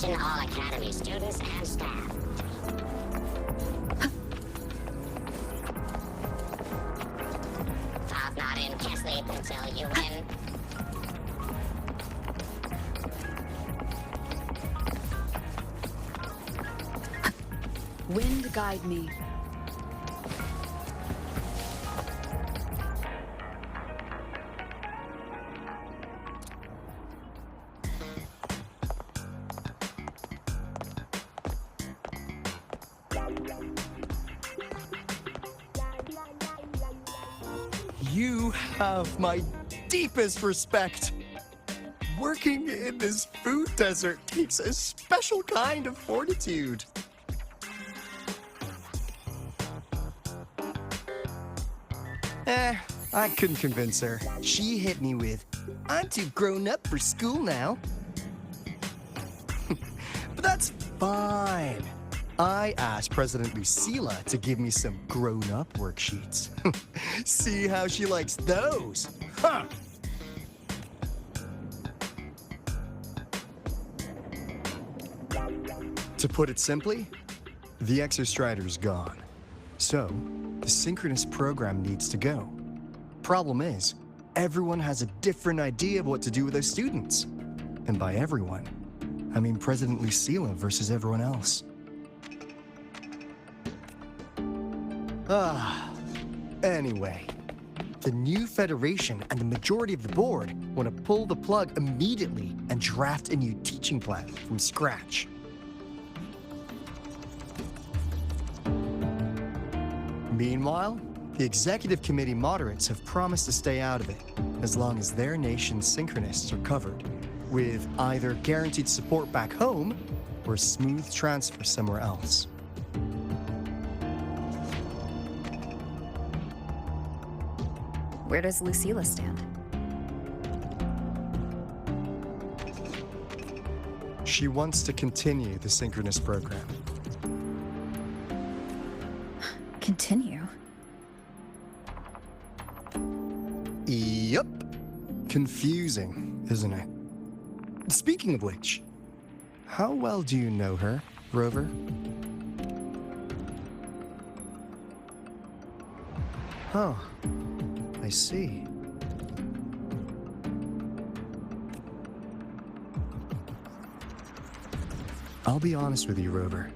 Attention all Academy students and staff. Talk not in, sleep until you win. Wind guide me. You have my deepest respect. Working in this food desert takes a special kind of fortitude. I couldn't convince her. She hit me with, "I'm too grown up for school now." But that's fine. I asked President LUCILLA to give me some grown-up worksheets. See how she likes those. Huh. To put it simply, the Exostrider's gone. So, the synchronous program needs to go. Problem is, everyone has a different idea of what to do with their students. And by everyone, I mean President LUCILLA versus everyone else. Anyway, the new Federation and the majority of the board want to pull the plug immediately and draft a new teaching plan from scratch. Meanwhile, the Executive Committee moderates have promised to stay out of it, as long as their nation's synchronists are covered, with either guaranteed support back home or a smooth transfer somewhere else. Where does LUCILLA stand? She wants to continue the synchronous program. Continue? Yup. Confusing, isn't it? Speaking of which, how well do you know her, Rover? Huh. I see. I'll be honest with you, Rover.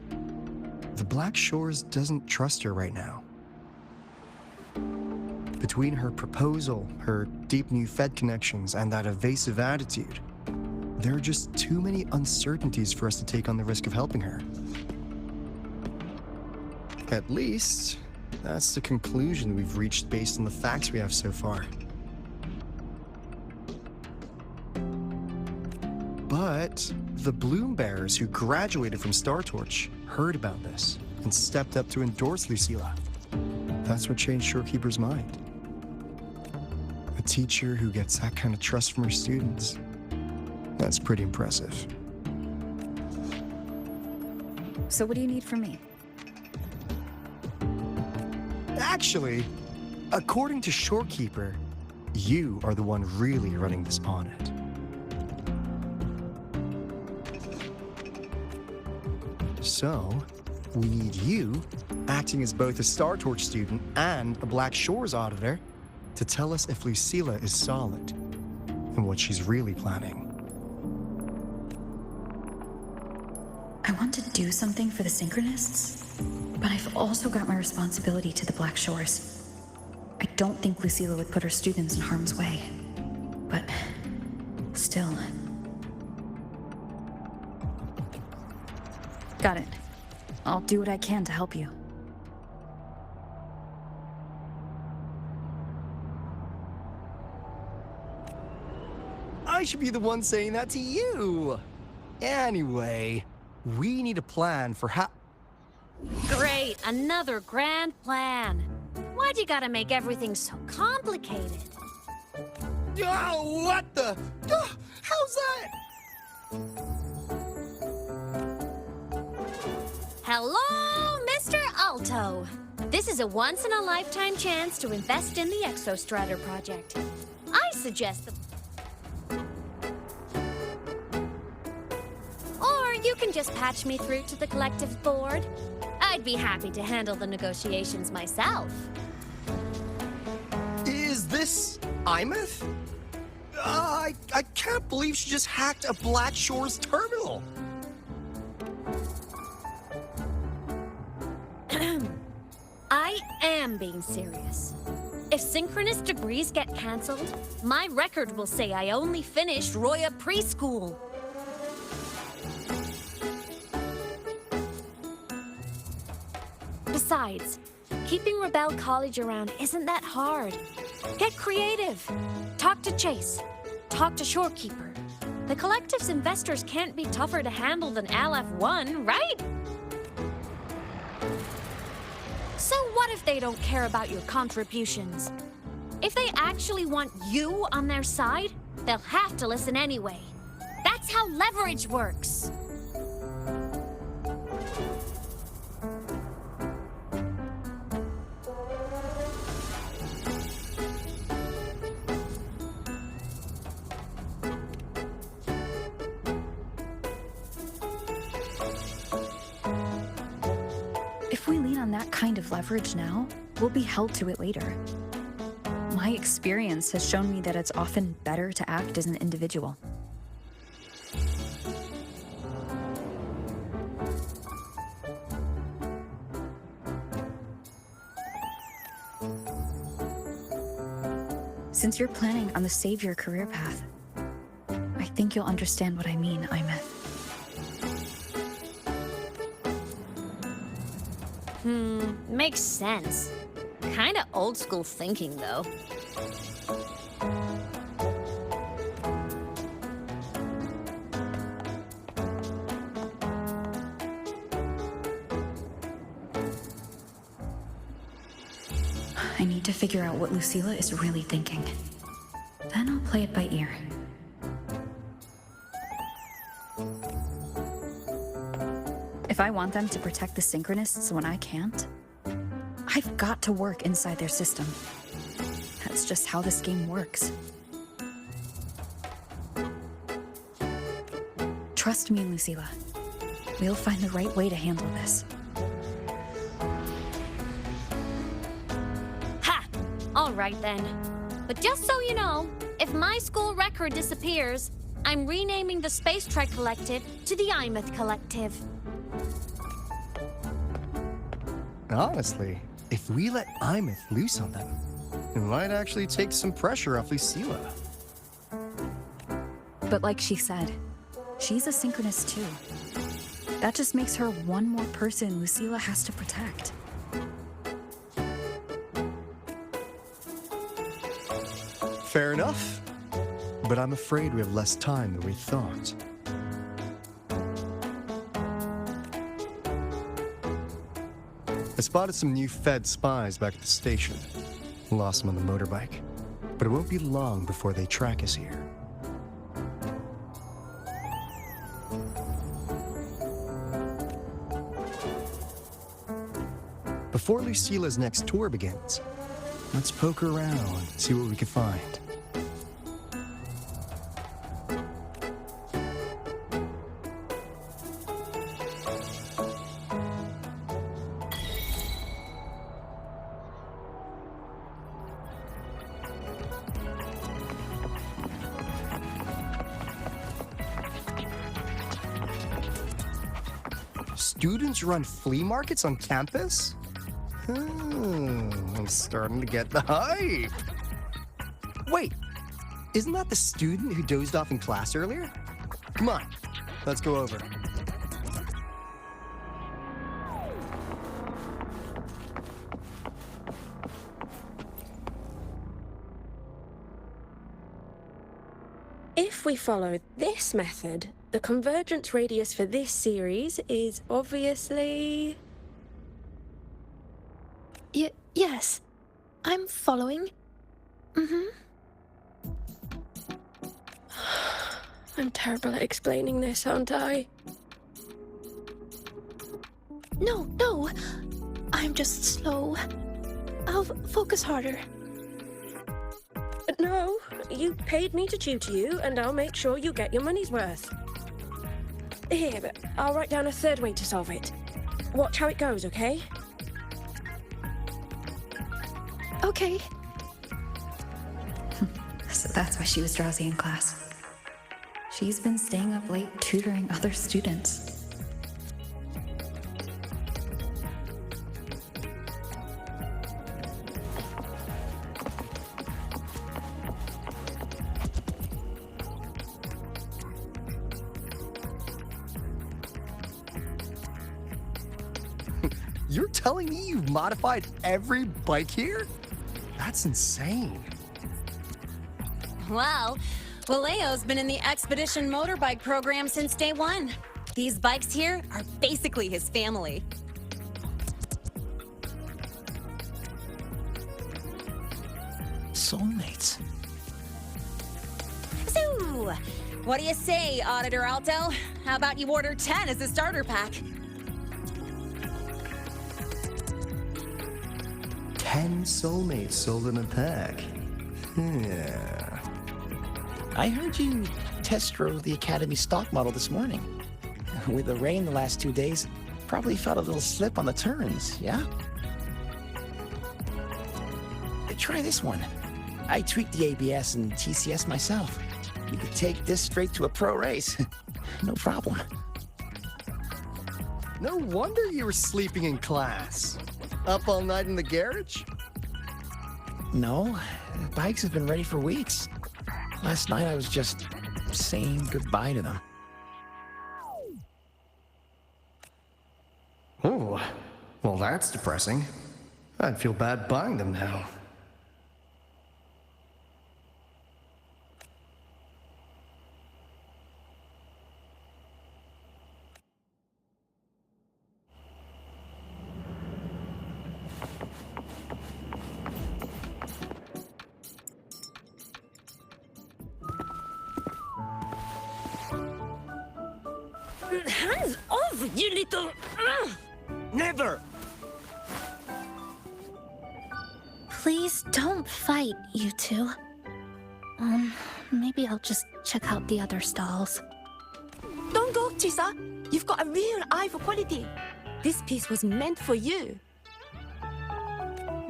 The Black Shores doesn't trust her right now. Between her proposal, her deep new Fed connections, and that evasive attitude, there are just too many uncertainties for us to take on the risk of helping her. At least, that's the conclusion we've reached based on the facts we have so far. But the Bloom Bearers who graduated from Star Torch heard about this and stepped up to endorse LUCILLA. That's what changed Shorekeeper's mind. A teacher who gets that kind of trust from her students. That's pretty impressive. So what do you need from me? Actually, according to Shorekeeper, you are the one really running this planet. So, we need you, acting as both a Star Torch student and a Black Shores auditor, to tell us if LUCILLA is solid and what she's really planning. I want to do something for the Synchronists, but I've also got my responsibility to the Black Shores. I don't think LUCILLA would put her students in harm's way, but still. Got it. I'll do what I can to help you. I should be the one saying that to you. Anyway, we need a plan for how... Great, another grand plan. Why'd you gotta make everything so complicated? Oh, what the... Oh, how's that? Hello, Mr. Alto. This is a once-in-a-lifetime chance to invest in the Exostrider project. I suggest the... Or you can just patch me through to the collective board? I'd be happy to handle the negotiations myself. Is this Imeth? I can't believe she just hacked a Black Shore's terminal. I am being serious. If synchronous degrees get cancelled, my record will say I only finished Roya preschool. Besides, keeping Rebel College around isn't that hard. Get creative. Talk to Chase. Talk to Shorekeeper. The collective's investors can't be tougher to handle than LF1, right? So what if they don't care about your contributions? If they actually want you on their side, they'll have to listen anyway. That's how leverage works. If we lean on that kind of leverage now, we'll be held to it later. My experience has shown me that it's often better to act as an individual. Since you're planning on the savior career path, I think you'll understand what I mean, Imeth. Makes sense. Kinda old school thinking, though. I need to figure out what Lucilla is really thinking. Then I'll play it by ear. If I want them to protect the Synchronists when I can't, I've got to work inside their system. That's just how this game works. Trust me, Lucilla. We'll find the right way to handle this. Ha! All right then. But just so you know, if my school record disappears, I'm renaming the Space Trek Collective to the Imeth Collective. Honestly, if we let Imeth loose on them, it might actually take some pressure off LUCILLA. But like she said, she's a synchronist too. That just makes her one more person Lucilla has to protect. Fair enough. But I'm afraid we have less time than we thought. I spotted some new Fed spies back at the station. Lost them on the motorbike. But it won't be long before they track us here. Before LUCILLA's next tour begins, let's poke around and see what we can find. Students run flea markets on campus? I'm starting to get the hype. Wait, isn't that the student who dozed off in class earlier? Come on, let's go over. If we follow this method, the convergence radius for this series is obviously... Yes. I'm following. I'm terrible at explaining this, aren't I? No. I'm just slow. I'll focus harder. No, you paid me to tutor you, and I'll make sure you get your money's worth. Here, I'll write down a third way to solve it. Watch how it goes, okay? Okay. So that's why she was drowsy in class. She's been staying up late tutoring other students. You're telling me you've modified every bike here? That's insane. Wow. Well, Leo's been in the Expedition motorbike program since day one. These bikes here are basically his family. Soulmates. So, what do you say, Auditor Alto? How about you order 10 as a starter pack? 10 soulmates sold in a pack. Yeah. I heard you test drove the Academy stock model this morning. With the rain the last 2 days, probably felt a little slip on the turns, yeah? Try this one. I tweaked the ABS and TCS myself. You could take this straight to a pro race. No problem. No wonder you were sleeping in class. Up all night in the garage? No, bikes have been ready for weeks. Last night I was just saying goodbye to them. Oh, well that's depressing. I'd feel bad buying them now. Hands off, you little... Never! Please don't fight, you two. Maybe I'll just check out the other stalls. Don't go, Chisa. You've got a real eye for quality. This piece was meant for you.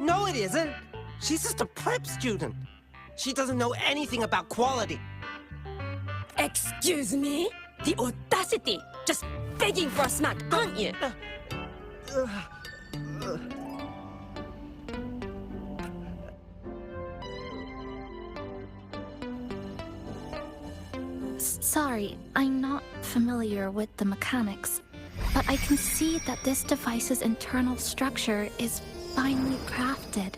No, it isn't. She's just a prep student. She doesn't know anything about quality. Excuse me? The audacity! Just begging for a smack, aren't you? Sorry, I'm not familiar with the mechanics, but I can see that this device's internal structure is finely crafted.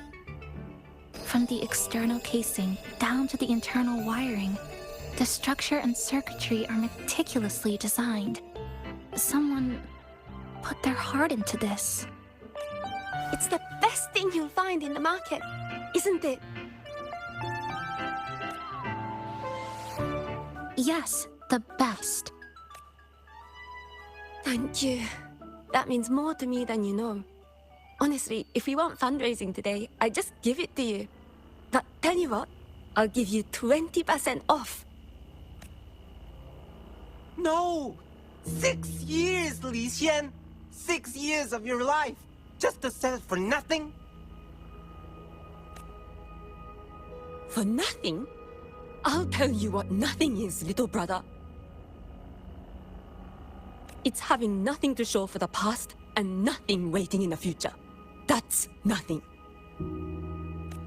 From the external casing down to the internal wiring, the structure and circuitry are meticulously designed. Someone put their heart into this. It's the best thing you'll find in the market, isn't it? Yes, the best. Thank you. That means more to me than you know. Honestly, if we weren't fundraising today, I'd just give it to you. But tell you what, I'll give you 20% off. No! 6 years, Li Xian! 6 years of your life, just to sell it for nothing? For nothing? I'll tell you what nothing is, little brother. It's having nothing to show for the past and nothing waiting in the future. That's nothing.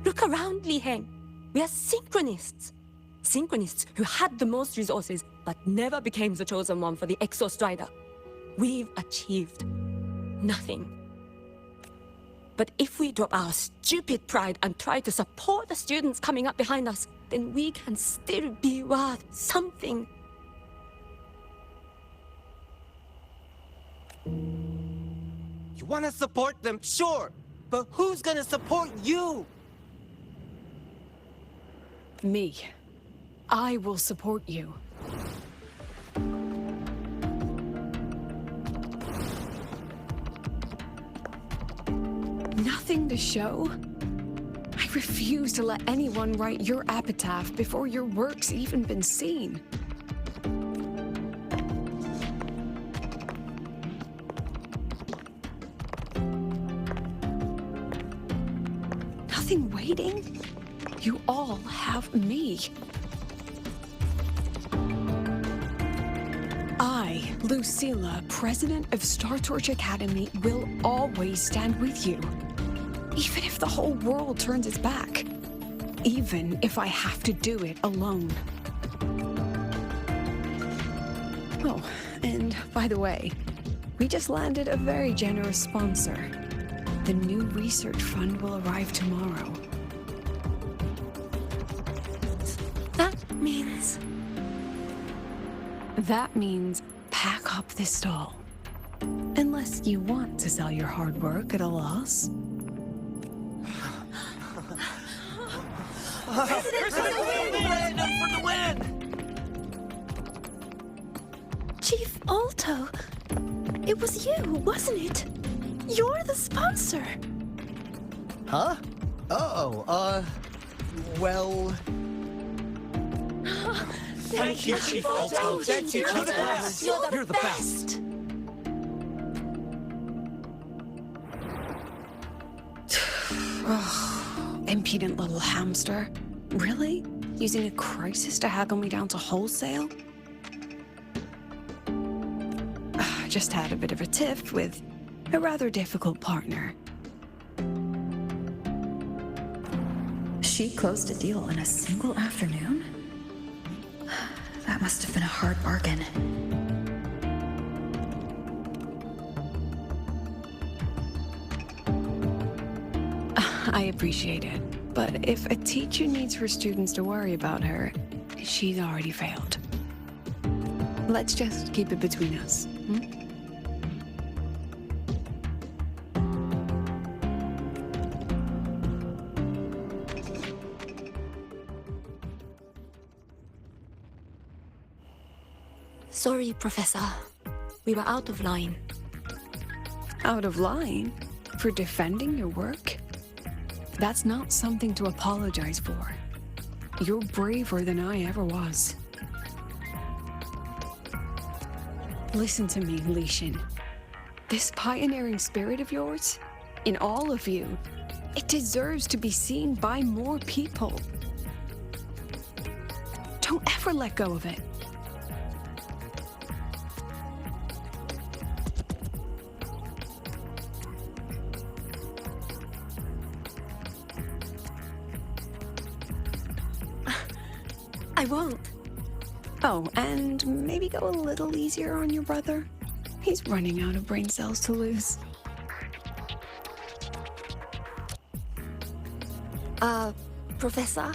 Look around, Li Heng. We are synchronists. Synchronists who had the most resources but never became the chosen one for the Exostrider. We've achieved nothing. But if we drop our stupid pride and try to support the students coming up behind us, then we can still be worth something. You want to support them, sure, but who's gonna support you? Me. I will support you. Nothing to show? I refuse to let anyone write your epitaph before your work's even been seen. nothing waiting? You all have me. I, Lucilla, president of Star Torch Academy, will always stand with you. Even if the whole world turns its back. Even if I have to do it alone. Oh, and by the way, we just landed a very generous sponsor. The new research fund will arrive tomorrow. That means pack up this stall. Unless you want to sell your hard work at a loss. Chief Alto, it was you, wasn't it? You're the sponsor. Huh? Well... Thank you, Chief Alto. Thank you. You're the best. You're the best. Impudent little hamster. Really? Using a crisis to haggle me down to wholesale? Just had a bit of a tiff with a rather difficult partner. She closed a deal in a single afternoon? That must have been a hard bargain. I appreciate it, but if a teacher needs her students to worry about her, she's already failed. Let's just keep it between us, hmm? Sorry, Professor. We were out of line. Out of line? For defending your work? That's not something to apologize for. You're braver than I ever was. Listen to me, Li Xin. This pioneering spirit of yours, in all of you, it deserves to be seen by more people. Don't ever let go of it. I won't. Oh, and maybe go a little easier on your brother. He's running out of brain cells to lose. Professor,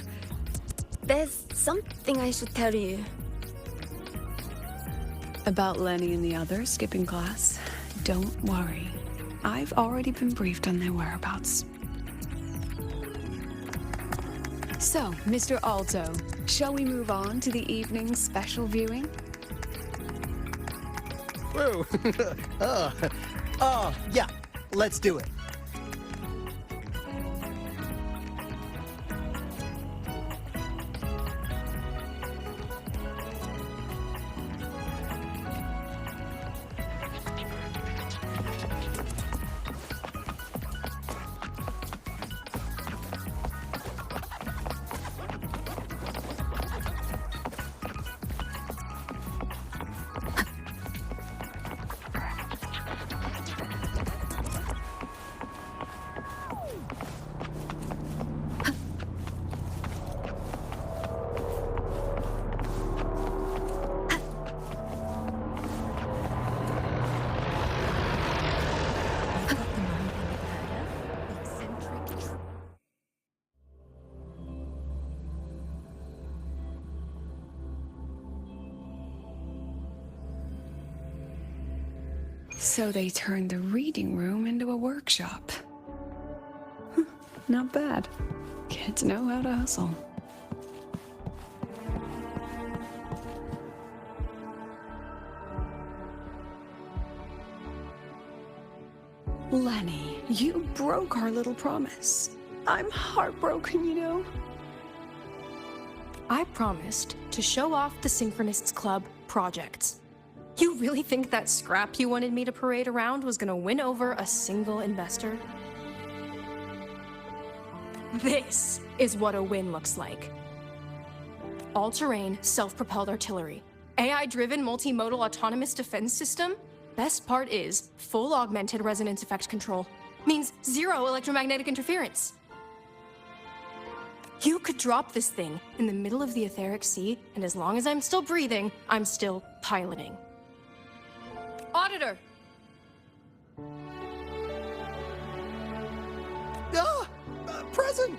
there's something I should tell you. About Lenny and the others skipping class? Don't worry. I've already been briefed on their whereabouts. So, Mr. Alto, shall we move on to the evening's special viewing? Whoa. Yeah, let's do it. So they turned the reading room into a workshop. Not bad. Kids know how to hustle. Lenny, you broke our little promise. I'm heartbroken, you know. I promised to show off the Synchronists Club projects. You really think that scrap you wanted me to parade around was gonna win over a single investor? This is what a win looks like. All-terrain, self-propelled artillery. AI-driven multimodal autonomous defense system. Best part is full augmented resonance effect control. Means zero electromagnetic interference. You could drop this thing in the middle of the etheric sea, and as long as I'm still breathing, I'm still piloting. Auditor! Present!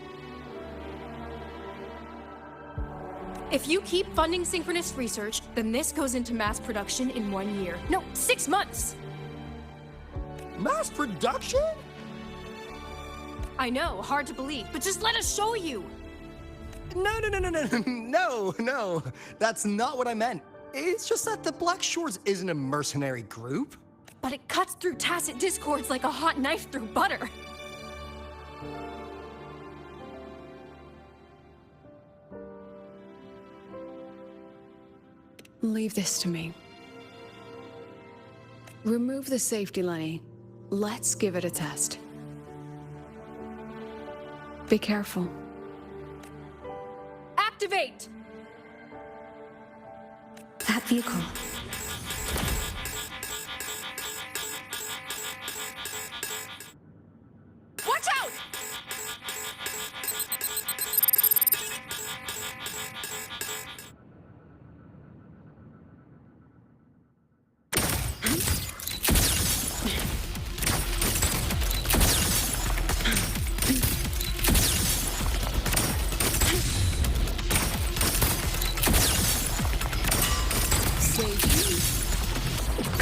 If you keep funding synchronous research, then this goes into mass production in 1 year. No, 6 months! Mass production? I know, hard to believe, but just let us show you! No, that's not what I meant. It's just that the Black Shores isn't a mercenary group. But it cuts through tacit discords like a hot knife through butter. Leave this to me. Remove the safety, Lenny. Let's give it a test. Be careful. Activate! That vehicle. Watch out!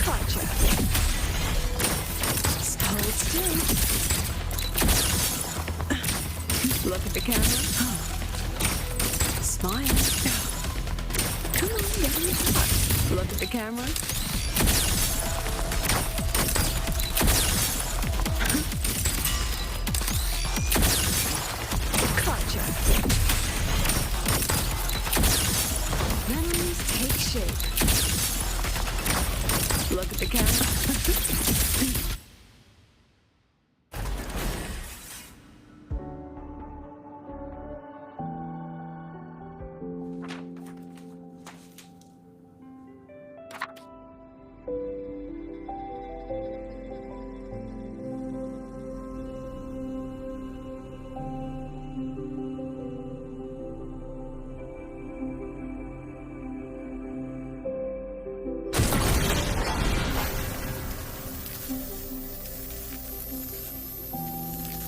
Gotcha. Hold still. Look at the camera. Smile. Come on, baby. Look at the camera. Gotcha. Memories take shape. Look at the camera.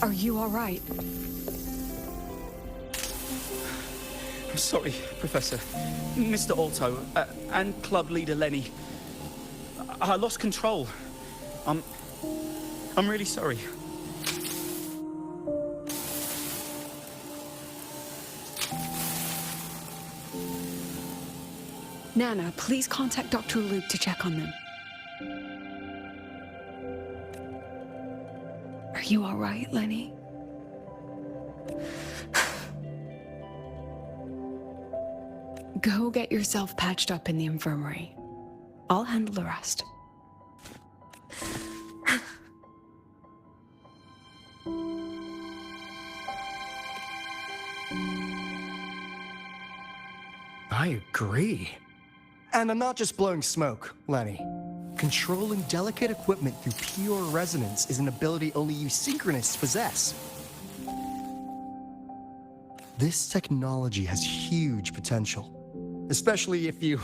Are you all right? I'm sorry, Professor. Mr. Alto, and club leader Lenny. I lost control. I'm really sorry. Nana, please contact Dr. Luke to check on them. Are you all right, Lenny? Go get yourself patched up in the infirmary. I'll handle the rest. I agree. And I'm not just blowing smoke, Lenny. Controlling delicate equipment through pure resonance is an ability only you synchronists possess. This technology has huge potential, especially if you,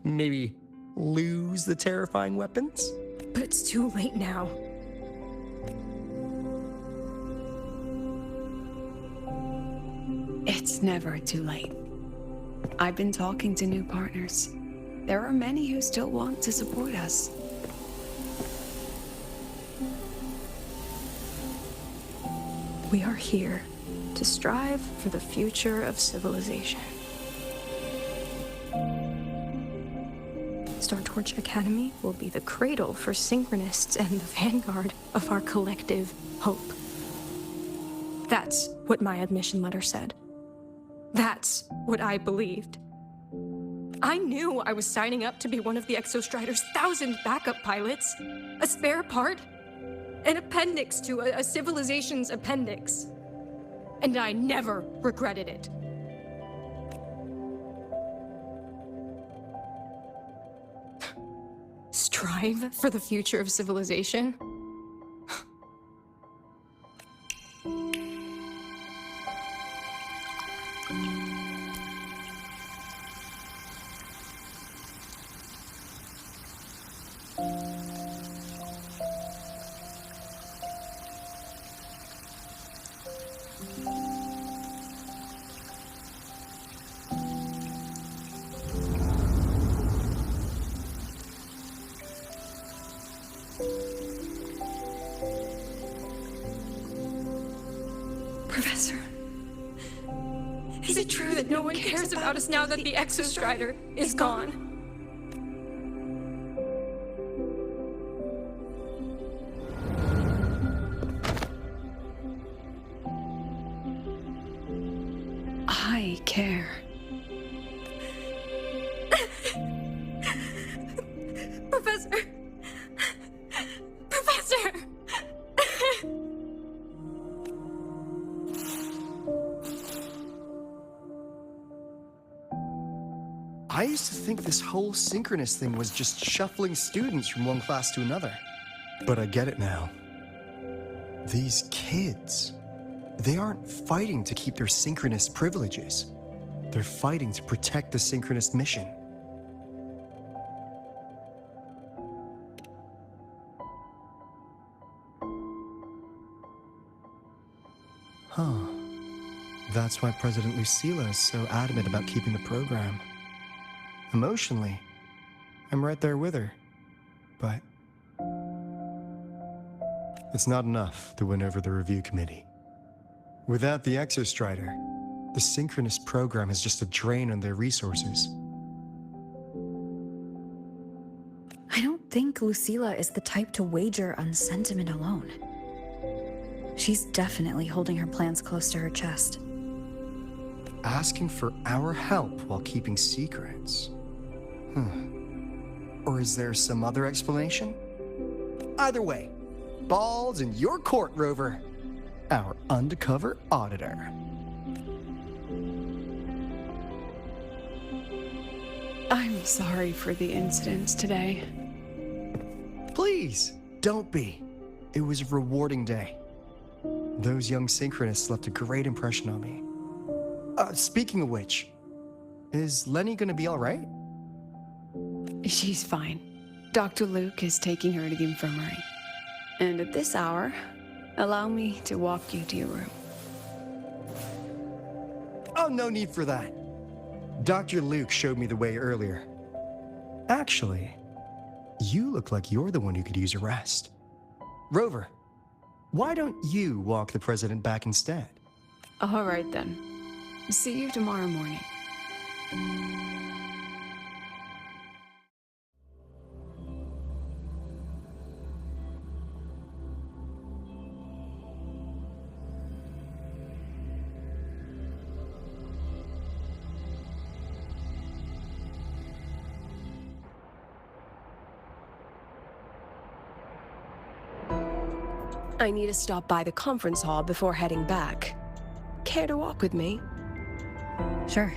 maybe, lose the terrifying weapons. But it's too late now. It's never too late. I've been talking to new partners. There are many who still want to support us. We are here to strive for the future of civilization. Star Torch Academy will be the cradle for synchronists and the vanguard of our collective hope. That's what my admission letter said. That's what I believed. I knew I was signing up to be one of the Exostrider's 1,000 backup pilots, a spare part, an appendix to a civilization's appendix. and I never regretted it. Strive for the future of civilization? Professor, Is it true that no one cares about us now that the Exostrider is gone? I care. Professor! Professor! I used to think this whole synchronous thing was just shuffling students from one class to another. But I get it now. These kids, they aren't fighting to keep their synchronous privileges. They're fighting to protect the synchronous mission. Huh. That's why President Lucilla is so adamant about keeping the program. Emotionally, I'm right there with her. But it's not enough to win over the review committee. Without the Exostrider, the synchronous program is just a drain on their resources. I don't think Lucilla is the type to wager on sentiment alone. She's definitely holding her plans close to her chest. Asking for our help while keeping secrets. Or is there some other explanation? Either way, ball's in your court, Rover. Our undercover auditor. I'm sorry for the incidents today. Please, don't be. It was a rewarding day. Those young synchronists left a great impression on me. Speaking of which, is Lenny gonna be all right? She's fine. Dr. Luke is taking her to the infirmary. And at this hour, allow me to walk you to your room. Oh, no need for that. Dr. Luke showed me the way earlier. Actually, you look like you're the one who could use a rest. Rover, why don't you walk the president back instead? All right then. See you tomorrow morning. I need to stop by the conference hall before heading back. Care to walk with me? Sure.